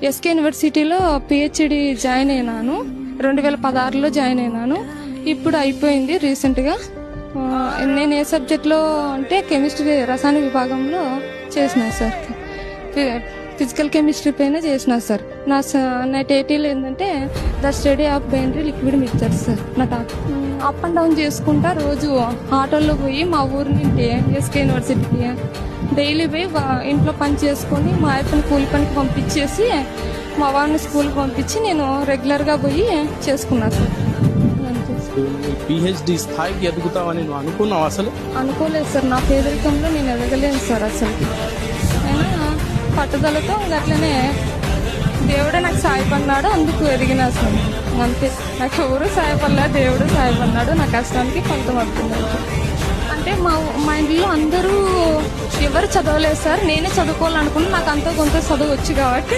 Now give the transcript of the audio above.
SK యూనివర్సిటీలో PhD join అయినాను. 2016లో join అయినాను. ఇప్పుడు అయిపోయింది రీసెంట్గా. నేను ఏ సబ్జెక్ట్లో అంటే కెమిస్ట్రీ రసాయన విభాగంలో చేసిన సార్. ఫిజికల్ కెమిస్ట్రీ పైన చేసిన సార్. నా టైటిల్ ఏంటంటే the study of binary liquid mixture sir. నా అప్ అండ్ డౌన్ చేసుకుంటా రోజు ఆటోల్లో పోయి మా ఊరి నుండి ఎస్కే యూనివర్సిటీకి డైలీ పోయి ఇంట్లో పని చేసుకొని మా ఆయప్పని కూలి పనికి పంపించేసి మా వారిని స్కూల్కి పంపించి నేను రెగ్యులర్గా పోయి చేసుకున్నాను సార్. పిహెచ్డి స్థాయికి ఎదుగుతావని నువ్వు అనుకున్నావు? అసలు అనుకోలేదు సార్. నా పేదరికంలో నేను ఎదగలేను సార్ అసలు. అయినా పట్టుదలతో అట్లనే దేవుడే నాకు సాయపడినాడు, అందుకు ఎదిగినా సార్. అంతే, నాకు ఎవరు సాయపడలే, దేవుడు సాయపడినాడు. నా కష్టానికి ఫలితం అవుతున్నాడు. అంటే మా ఇంట్లో అందరూ ఎవరు చదవలేదు సార్. నేనే చదువుకోవాలనుకున్నా. నాకు అంత కొంత చదువు వచ్చు కాబట్టి